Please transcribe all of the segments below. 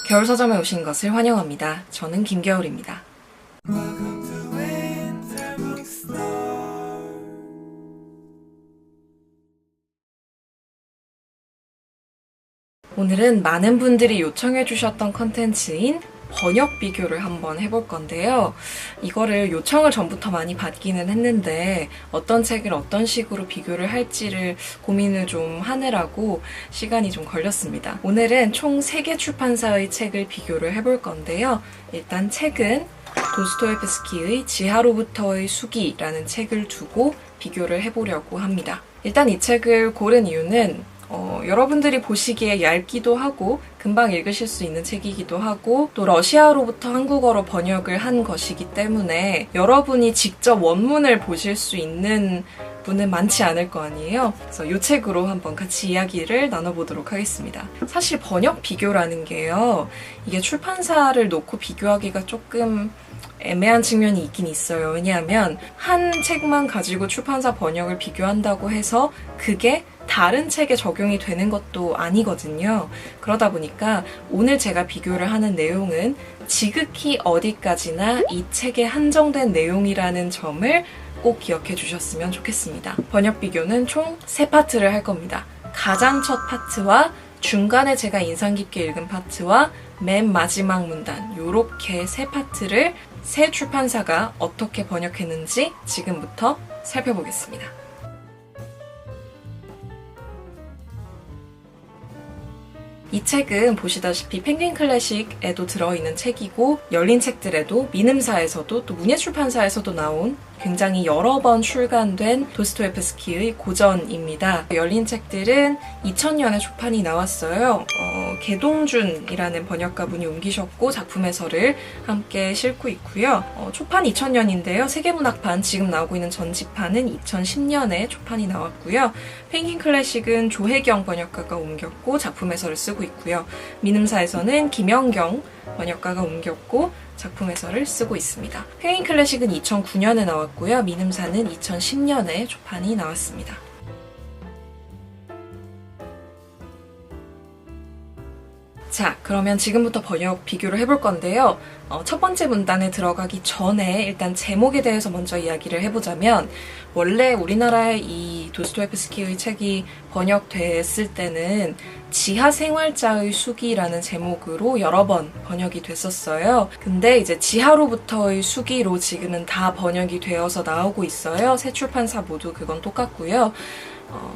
겨울 서점에 오신 것을 환영합니다. 저는 김겨울입니다. 오늘은 많은 분들이 요청해 주셨던 컨텐츠인 번역 비교를 한번 해볼 건데요. 이거를 요청을 전부터 많이 받기는 했는데 어떤 책을 어떤 식으로 비교를 할지를 고민을 좀 하느라고 시간이 좀 걸렸습니다. 오늘은 총 3개 출판사의 책을 비교를 해볼 건데요. 일단 책은 도스토옙스키의 지하로부터의 수기라는 책을 두고 비교를 해보려고 합니다. 일단 이 책을 고른 이유는 여러분들이 보시기에 얇기도 하고 금방 읽으실 수 있는 책이기도 하고 또 러시아로부터 한국어로 번역을 한 것이기 때문에 여러분이 직접 원문을 보실 수 있는 분은 많지 않을 거 아니에요. 그래서 이 책으로 한번 같이 이야기를 나눠보도록 하겠습니다. 사실 번역 비교라는 게요. 이게 출판사를 놓고 비교하기가 조금 애매한 측면이 있긴 있어요. 왜냐하면 한 책만 가지고 출판사 번역을 비교한다고 해서 그게 다른 책에 적용이 되는 것도 아니거든요. 그러다 보니까 오늘 제가 비교를 하는 내용은 지극히 어디까지나 이 책에 한정된 내용이라는 점을 꼭 기억해 주셨으면 좋겠습니다. 번역 비교는 총 3파트를 할 겁니다. 가장 첫 파트와 중간에 제가 인상 깊게 읽은 파트와 맨 마지막 문단 요렇게 3파트를 새 출판사가 어떻게 번역했는지 지금부터 살펴보겠습니다. 이 책은 보시다시피 펭귄 클래식에도 들어있는 책이고 열린 책들에도 미음사에서도 또 문예출판사에서도 나온 굉장히 여러 번 출간된 도스토옙스키의 고전입니다. 열린 책들은 2000년에 초판이 나왔어요. 개동준이라는 번역가분이 옮기셨고 작품해설을 함께 싣고 있고요. 초판 2000년인데요. 세계문학판 지금 나오고 있는 전집판은 2010년에 초판이 나왔고요. 펭귄 클래식은 조혜경 번역가가 옮겼고 작품해설을 쓰고 있고요. 민음사에서는 김영경 번역가가 옮겼고 작품 해설을 쓰고 있습니다. 펭귄 클래식은 2009년에 나왔고요. 민음사는 2010년에 초판이 나왔습니다. 자, 그러면 지금부터 번역 비교를 해볼 건데요. 첫 번째 문단에 들어가기 전에 일단 제목에 대해서 먼저 이야기를 해보자면 원래 우리나라의 이 도스토옙스키의 책이 번역됐을 때는 지하생활자의 수기라는 제목으로 여러 번 번역이 됐었어요. 근데 이제 지하로부터의 수기로 지금은 다 번역이 되어서 나오고 있어요. 새 출판사 모두 그건 똑같고요.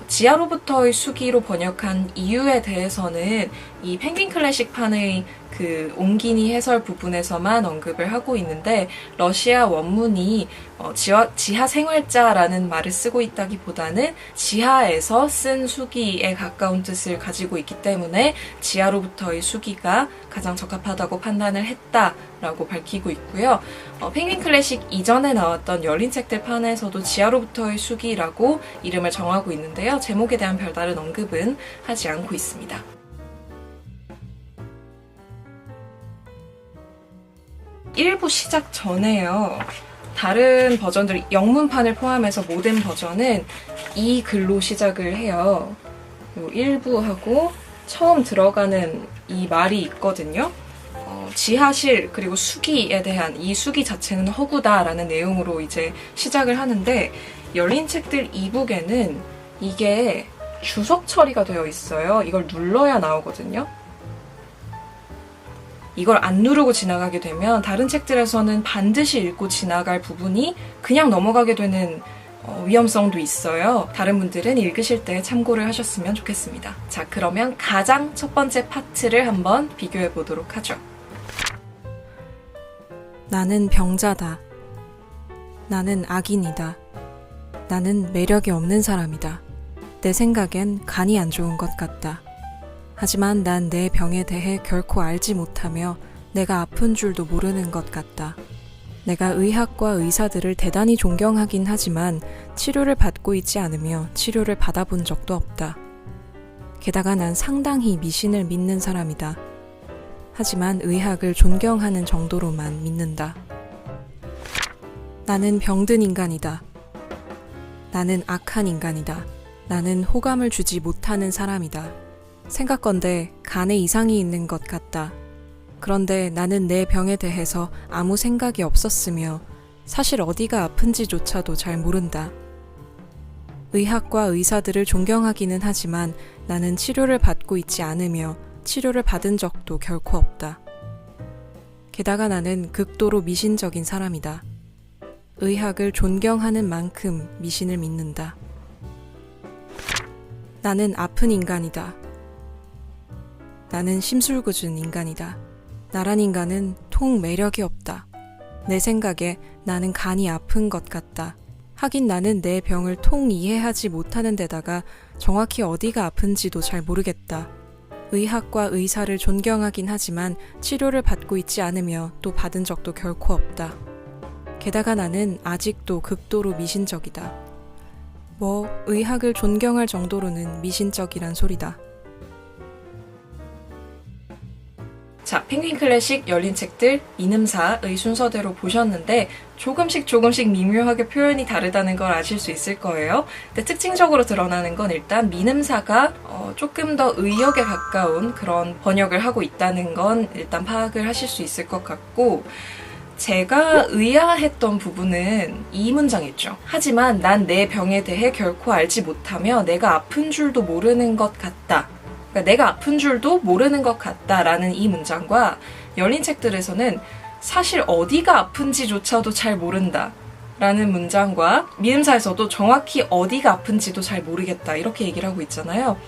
지하로부터의 수기로 번역한 이유에 대해서는 이 펭귄 클래식판의 그 옹기니 해설 부분에서만 언급을 하고 있는데 러시아 원문이 지하 생활자라는 말을 쓰고 있다기보다는 지하에서 쓴 수기에 가까운 뜻을 가지고 있기 때문에 지하로부터의 수기가 가장 적합하다고 판단을 했다라고 밝히고 있고요. 펭귄 클래식 이전에 나왔던 열린 책들 판에서도 지하로부터의 수기라고 이름을 정하고 있는데요. 제목에 대한 별다른 언급은 하지 않고 있습니다. 일부 시작 전에요. 다른 버전들, 영문판을 포함해서 모든 버전은 이 글로 시작을 해요. 일부하고 처음 들어가는 이 말이 있거든요. 지하실 그리고 수기에 대한 이 수기 자체는 허구다라는 내용으로 이제 시작을 하는데 열린 책들 2북에는 이게 주석 처리가 되어 있어요. 이걸 눌러야 나오거든요. 이걸 안 누르고 지나가게 되면 다른 책들에서는 반드시 읽고 지나갈 부분이 그냥 넘어가게 되는 위험성도 있어요. 다른 분들은 읽으실 때 참고를 하셨으면 좋겠습니다. 자, 그러면 가장 첫 번째 파트를 한번 비교해 보도록 하죠. 나는 병자다. 나는 악인이다. 나는 매력이 없는 사람이다. 내 생각엔 간이 안 좋은 것 같다. 하지만 난 내 병에 대해 결코 알지 못하며 내가 아픈 줄도 모르는 것 같다. 내가 의학과 의사들을 대단히 존경하긴 하지만 치료를 받고 있지 않으며 치료를 받아본 적도 없다. 게다가 난 상당히 미신을 믿는 사람이다. 하지만 의학을 존경하는 정도로만 믿는다. 나는 병든 인간이다. 나는 악한 인간이다. 나는 호감을 주지 못하는 사람이다. 생각건대 간에 이상이 있는 것 같다. 그런데 나는 내 병에 대해서 아무 생각이 없었으며 사실 어디가 아픈지조차도 잘 모른다. 의학과 의사들을 존경하기는 하지만 나는 치료를 받고 있지 않으며 치료를 받은 적도 결코 없다. 게다가 나는 극도로 미신적인 사람이다. 의학을 존경하는 만큼 미신을 믿는다. 나는 아픈 인간이다. 나는 심술궂은 인간이다. 나란 인간은 통 매력이 없다. 내 생각에 나는 간이 아픈 것 같다. 하긴 나는 내 병을 통 이해하지 못하는 데다가 정확히 어디가 아픈지도 잘 모르겠다. 의학과 의사를 존경하긴 하지만 치료를 받고 있지 않으며 또 받은 적도 결코 없다. 게다가 나는 아직도 극도로 미신적이다. 뭐 의학을 존경할 정도로는 미신적이란 소리다. 자, 펭귄 클래식 열린 책들 이음사의 순서대로 보셨는데 조금씩 미묘하게 표현이 다르다는 걸 아실 수 있을 거예요. 근데 특징적으로 드러나는 건 일단 민음사가 조금 더 의역에 가까운 그런 번역을 하고 있다는 건 일단 파악을 하실 수 있을 것 같고, 제가 의아했던 부분은 이 문장 있죠. 하지만 난 내 병에 대해 결코 알지 못하며 내가 아픈 줄도 모르는 것 같다. 그러니까 내가 아픈 줄도 모르는 것 같다라는 이 문장과 열린 책들에서는 사실 어디가 아픈지조차도 잘 모른다 라는 문장과 미음사에서도 정확히 어디가 아픈지도 잘 모르겠다 이렇게 얘기를 하고 있잖아요.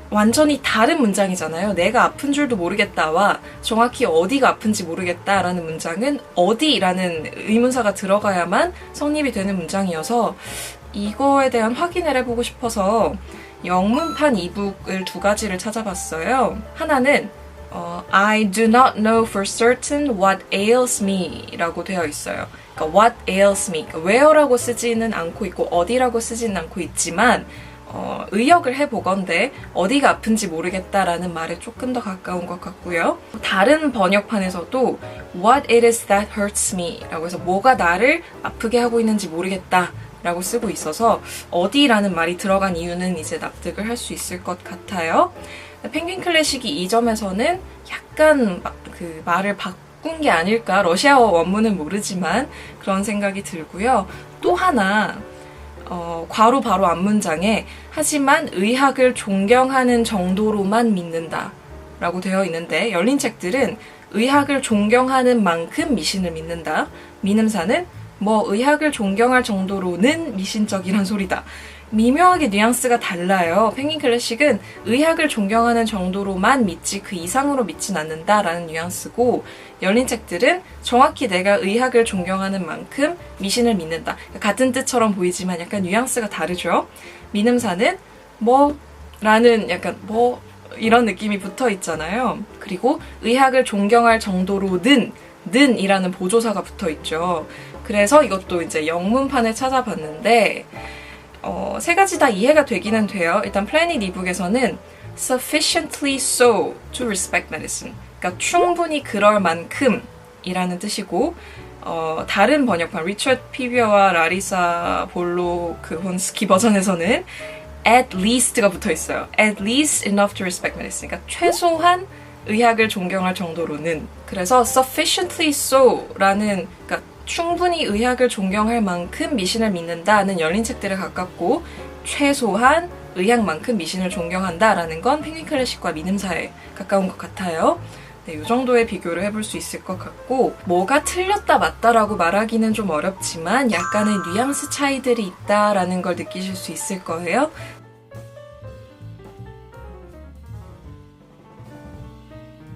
완전히 다른 문장이잖아요. 내가 아픈 줄도 모르겠다와 정확히 어디가 아픈지 모르겠다라는 문장은 어디라는 의문사가 들어가야만 성립이 되는 문장이어서 이거에 대한 확인을 해보고 싶어서 영문판 이북을 두 가지를 찾아봤어요. 하나는 I do not know for certain what ails me 라고 되어 있어요. 그러니까 what ails me, 그러니까 where라고 쓰지는 않고 있고 어디라고 쓰지는 않고 있지만 의역을 해보건대 어디가 아픈지 모르겠다라는 말에 조금 더 가까운 것 같고요. 다른 번역판에서도 what it is that hurts me 라고 해서 뭐가 나를 아프게 하고 있는지 모르겠다 라고 쓰고 있어서 어디라는 말이 들어간 이유는 이제 납득을 할 수 있을 것 같아요. 펭귄 클래식이 이 점에서는 약간 그 말을 바꾼 게 아닐까, 러시아어 원문은 모르지만 그런 생각이 들고요. 또 하나 괄호 바로 앞문장에 하지만 의학을 존경하는 정도로만 믿는다 라고 되어 있는데 열린 책들은 의학을 존경하는 만큼 미신을 믿는다. 민음사는 뭐 의학을 존경할 정도로는 미신적이란 소리다. 미묘하게 뉘앙스가 달라요. 펭귄 클래식은 의학을 존경하는 정도로만 믿지 그 이상으로 믿진 않는다라는 뉘앙스고, 열린 책들은 정확히 내가 의학을 존경하는 만큼 미신을 믿는다. 같은 뜻처럼 보이지만 약간 뉘앙스가 다르죠. 민음사는 뭐라는 약간 뭐 이런 느낌이 붙어 있잖아요. 그리고 의학을 존경할 정도로는 이라는 보조사가 붙어 있죠. 그래서 이것도 이제 영문판을 찾아봤는데 세 가지 다 이해가 되기는 돼요. 일단 플래닛 이북에서는 sufficiently so to respect medicine, 그러니까 충분히 그럴 만큼 이라는 뜻이고, 다른 번역판 리처드 피비어와 라리사 볼로크혼스키 버전에서는 at least가 붙어 있어요. at least enough to respect medicine, 그러니까 최소한 의학을 존경할 정도로는. 그래서 sufficiently so라는, 그러니까 충분히 의학을 존경할 만큼 미신을 믿는다는 열린 책들에 가깝고, 최소한 의학만큼 미신을 존경한다라는 건 펭귄 클래식과 민음사에 가까운 것 같아요. 네, 이 정도의 비교를 해볼 수 있을 것 같고, 뭐가 틀렸다 맞다라고 말하기는 좀 어렵지만 약간의 뉘앙스 차이들이 있다라는 걸 느끼실 수 있을 거예요.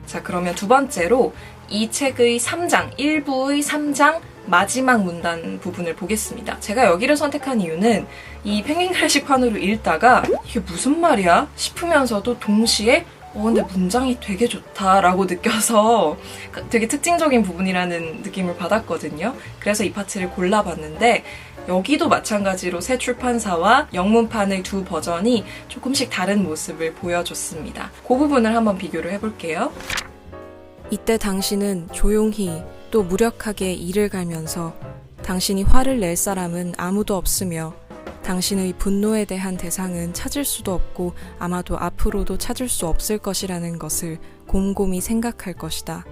자, 그러면 두 번째로 이 책의 3장, 1부의 3장 마지막 문단 부분을 보겠습니다. 제가 여기를 선택한 이유는 이 펭귄 클래식판으로 읽다가 이게 무슨 말이야? 싶으면서도 동시에 근데 문장이 되게 좋다라고 느껴서 되게 특징적인 부분이라는 느낌을 받았거든요. 그래서 이 파트를 골라봤는데 여기도 마찬가지로 새 출판사와 영문판의 두 버전이 조금씩 다른 모습을 보여줬습니다. 그 부분을 한번 비교를 해볼게요. 이때 당신은 조용히 또 무력하게 이를 갈면서 당신이 화를 낼 사람은 아무도 없으며 당신의 분노에 대한 대상은 찾을 수도 없고 아마도 앞으로도 찾을 수 없을 것이라는 것을 곰곰이 생각할 것이다.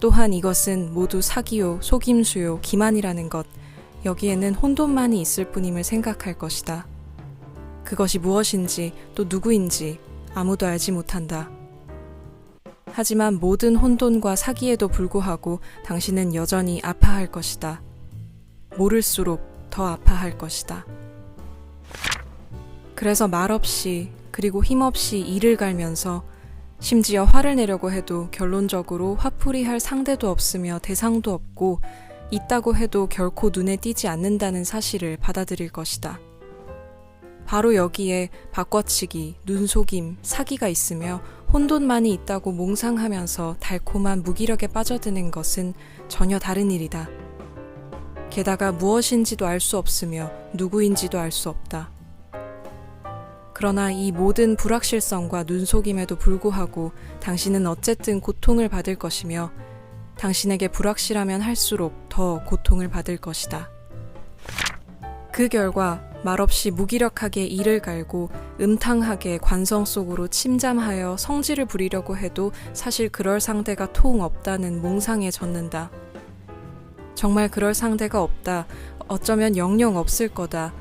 또한 이것은 모두 사기요, 속임수요, 기만이라는 것, 여기에는 혼돈만이 있을 뿐임을 생각할 것이다. 그것이 무엇인지 또 누구인지 아무도 알지 못한다. 하지만 모든 혼돈과 사기에도 불구하고 당신은 여전히 아파할 것이다. 모를수록 더 아파할 것이다. 그래서 말없이 그리고 힘없이 이를 갈면서 심지어 화를 내려고 해도 결론적으로 화풀이할 상대도 없으며 대상도 없고 있다고 해도 결코 눈에 띄지 않는다는 사실을 받아들일 것이다. 바로 여기에 바꿔치기, 눈속임, 사기가 있으며 혼돈만이 있다고 몽상하면서 달콤한 무기력에 빠져드는 것은 전혀 다른 일이다. 게다가 무엇인지도 알 수 없으며 누구인지도 알 수 없다. 그러나 이 모든 불확실성과 눈속임에도 불구하고 당신은 어쨌든 고통을 받을 것이며 당신에게 불확실하면 할수록 더 고통을 받을 것이다. 그 결과 말없이 무기력하게 이를 갈고 음탕하게 관성 속으로 침잠하여 성질을 부리려고 해도 사실 그럴 상대가 통 없다는 몽상에 젖는다. 정말 그럴 상대가 없다. 어쩌면 영영 없을 거다.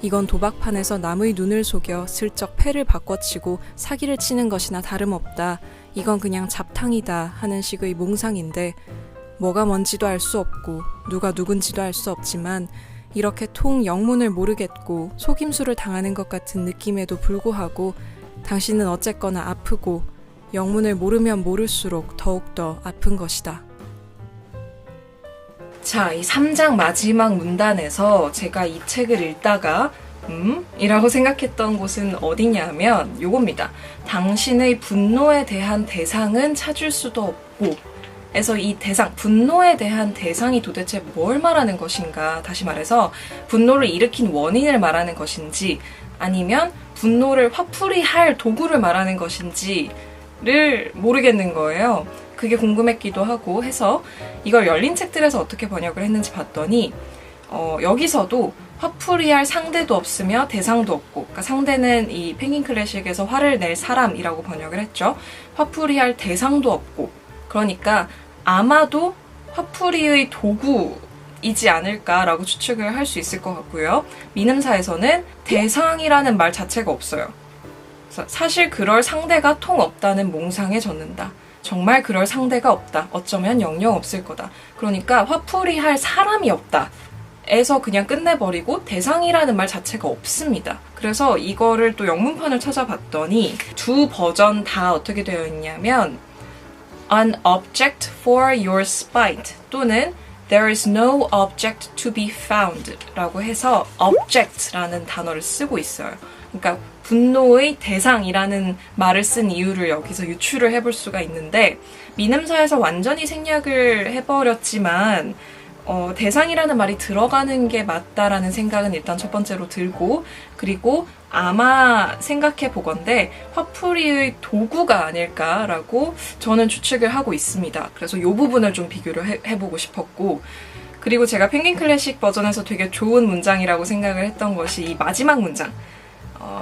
이건 도박판에서 남의 눈을 속여 슬쩍 패를 바꿔치고 사기를 치는 것이나 다름없다. 이건 그냥 잡탕이다 하는 식의 몽상인데 뭐가 뭔지도 알 수 없고 누가 누군지도 알 수 없지만 이렇게 통 영문을 모르겠고 속임수를 당하는 것 같은 느낌에도 불구하고 당신은 어쨌거나 아프고 영문을 모르면 모를수록 더욱더 아픈 것이다. 자, 이 3장 마지막 문단에서 제가 이 책을 읽다가 이라고 생각했던 곳은 어디냐면 요겁니다. 당신의 분노에 대한 대상은 찾을 수도 없고 에서 이 대상, 분노에 대한 대상이 도대체 뭘 말하는 것인가? 다시 말해서 분노를 일으킨 원인을 말하는 것인지 아니면 분노를 화풀이할 도구를 말하는 것인지를 모르겠는 거예요. 그게 궁금했기도 하고 해서 이걸 열린 책들에서 어떻게 번역을 했는지 봤더니 여기서도 화풀이할 상대도 없으며 대상도 없고, 그러니까 상대는 이 펭귄 클래식에서 화를 낼 사람이라고 번역을 했죠. 화풀이할 대상도 없고, 그러니까 아마도 화풀이의 도구이지 않을까라고 추측을 할 수 있을 것 같고요. 민음사에서는 대상이라는 말 자체가 없어요. 사실 그럴 상대가 통 없다는 몽상에 젖는다. 정말 그럴 상대가 없다. 어쩌면 영영 없을 거다. 그러니까 화풀이할 사람이 없다. 에서 그냥 끝내버리고 대상이라는 말 자체가 없습니다. 그래서 이거를 또 영문판을 찾아봤더니 두 버전 다 어떻게 되어 있냐면 An object for your spite 또는 There is no object to be found 라고 해서 object라는 단어를 쓰고 있어요. 그러니까 분노의 대상이라는 말을 쓴 이유를 여기서 유추를 해볼 수가 있는데 민음사에서 완전히 생략을 해버렸지만 대상이라는 말이 들어가는 게 맞다라는 생각은 일단 첫 번째로 들고 그리고 아마 생각해 보건대 화풀이의 도구가 아닐까라고 저는 추측을 하고 있습니다. 그래서 이 부분을 좀 비교를 해보고 싶었고 그리고 제가 펭귄 클래식 버전에서 되게 좋은 문장이라고 생각을 했던 것이 이 마지막 문장.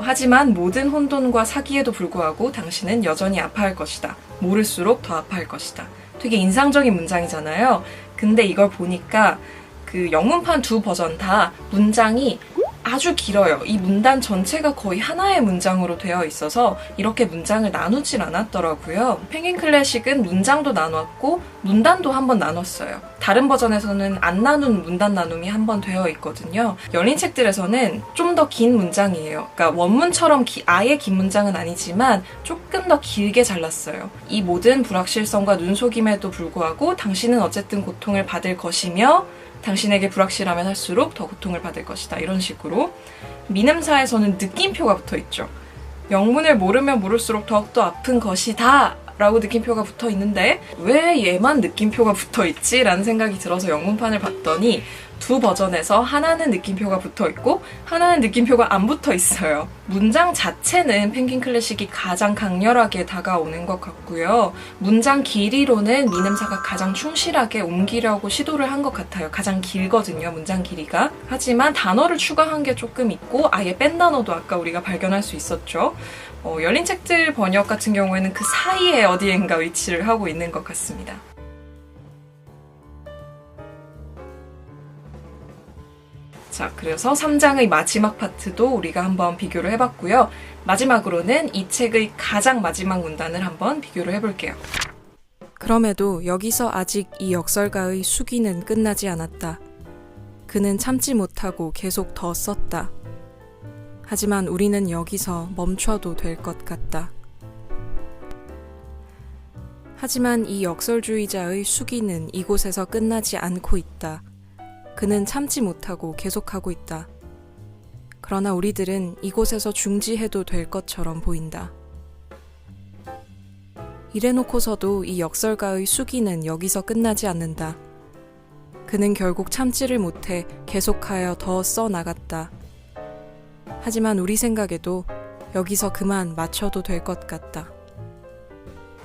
하지만 모든 혼돈과 사기에도 불구하고 당신은 여전히 아파할 것이다. 모를수록 더 아파할 것이다. 되게 인상적인 문장이잖아요. 근데 이걸 보니까 그 영문판 두 버전 다 문장이 아주 길어요. 이 문단 전체가 거의 하나의 문장으로 되어 있어서 이렇게 문장을 나누질 않았더라고요. 펭귄 클래식은 문장도 나눴고 문단도 한번 나눴어요. 다른 버전에서는 안 나눈 문단 나눔이 한번 되어 있거든요. 열린 책들에서는 좀 더 긴 문장이에요. 그러니까 원문처럼 아예 긴 문장은 아니지만 조금 더 길게 잘랐어요. 이 모든 불확실성과 눈속임에도 불구하고 당신은 어쨌든 고통을 받을 것이며 당신에게 불확실하면 할수록 더 고통을 받을 것이다. 이런 식으로 민음사에서는 느낌표가 붙어있죠. 영문을 모르면 모를수록 더욱더 아픈 것이다 라고 느낌표가 붙어 있는데 왜 얘만 느낌표가 붙어 있지? 라는 생각이 들어서 영문판을 봤더니 두 버전에서 하나는 느낌표가 붙어 있고 하나는 느낌표가 안 붙어 있어요. 문장 자체는 펭귄 클래식이 가장 강렬하게 다가오는 것 같고요. 문장 길이로는 민음사가 가장 충실하게 옮기려고 시도를 한 것 같아요. 가장 길거든요, 문장 길이가. 하지만 단어를 추가한 게 조금 있고 아예 뺀 단어도 아까 우리가 발견할 수 있었죠. 열린 책들 번역 같은 경우에는 그 사이에 어디엔가 위치를 하고 있는 것 같습니다. 자, 그래서 3장의 마지막 파트도 우리가 한번 비교를 해봤고요. 마지막으로는 이 책의 가장 마지막 문단을 한번 비교를 해볼게요. 그럼에도 여기서 아직 이 역설가의 수기는 끝나지 않았다. 그는 참지 못하고 계속 더 썼다. 하지만 우리는 여기서 멈춰도 될 것 같다. 하지만 이 역설주의자의 수기는 이곳에서 끝나지 않고 있다. 그는 참지 못하고 계속하고 있다. 그러나 우리들은 이곳에서 중지해도 될 것처럼 보인다. 이래놓고서도 이 역설가의 수기는 여기서 끝나지 않는다. 그는 결국 참지를 못해 계속하여 더 써나갔다. 하지만 우리 생각에도 여기서 그만 맞춰도 될 것 같다.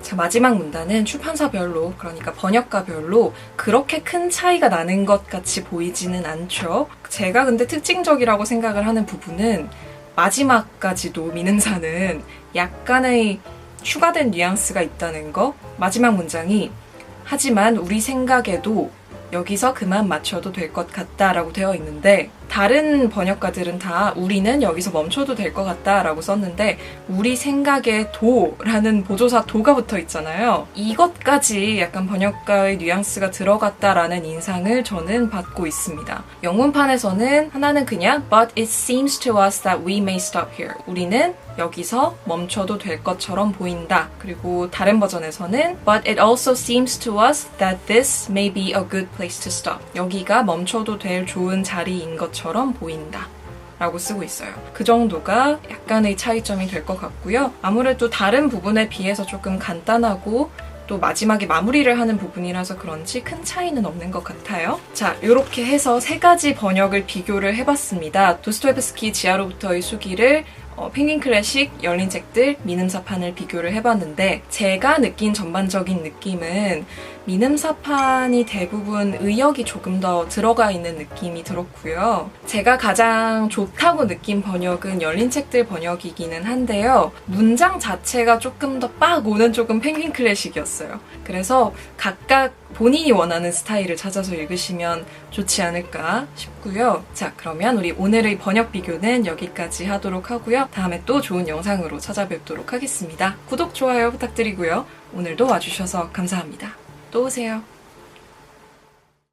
자, 마지막 문단은 출판사별로, 그러니까 번역가별로 그렇게 큰 차이가 나는 것 같이 보이지는 않죠. 제가 근데 특징적이라고 생각을 하는 부분은 마지막까지도 미능사는 약간의 추가된 뉘앙스가 있다는 거. 마지막 문장이 하지만 우리 생각에도 여기서 그만 맞춰도 될 것 같다라고 되어 있는데, 다른 번역가들은 다 우리는 여기서 멈춰도 될 것 같다라고 썼는데 우리 생각에 도라는 보조사 도가 붙어 있잖아요. 이것까지 약간 번역가의 뉘앙스가 들어갔다라는 인상을 저는 받고 있습니다. 영문판에서는 하나는 그냥 But it seems to us that we may stop here. 우리는 여기서 멈춰도 될 것처럼 보인다. 그리고 다른 버전에서는 But it also seems to us that this may be a good place to stop. 여기가 멈춰도 될 좋은 자리인 것처럼 보인다 라고 쓰고 있어요. 그 정도가 약간의 차이점이 될 것 같고요. 아무래도 다른 부분에 비해서 조금 간단하고 또 마지막에 마무리를 하는 부분이라서 그런지 큰 차이는 없는 것 같아요. 자, 이렇게 해서 세 가지 번역을 비교를 해봤습니다. 도스토옙스키 지하로부터의 수기를 펭귄 클래식, 열린 책들, 미음사판을 비교를 해봤는데 제가 느낀 전반적인 느낌은 미음사판이 대부분 의역이 조금 더 들어가 있는 느낌이 들었고요. 제가 가장 좋다고 느낀 번역은 열린 책들 번역이기는 한데요. 문장 자체가 조금 더 빡 오는 쪽은 펭귄 클래식이었어요. 그래서 각각 본인이 원하는 스타일을 찾아서 읽으시면 좋지 않을까 싶고요. 자, 그러면 우리 오늘의 번역 비교는 여기까지 하도록 하고요. 다음에 또 좋은 영상으로 찾아뵙도록 하겠습니다. 구독, 좋아요 부탁드리고요. 오늘도 와주셔서 감사합니다. 또 오세요.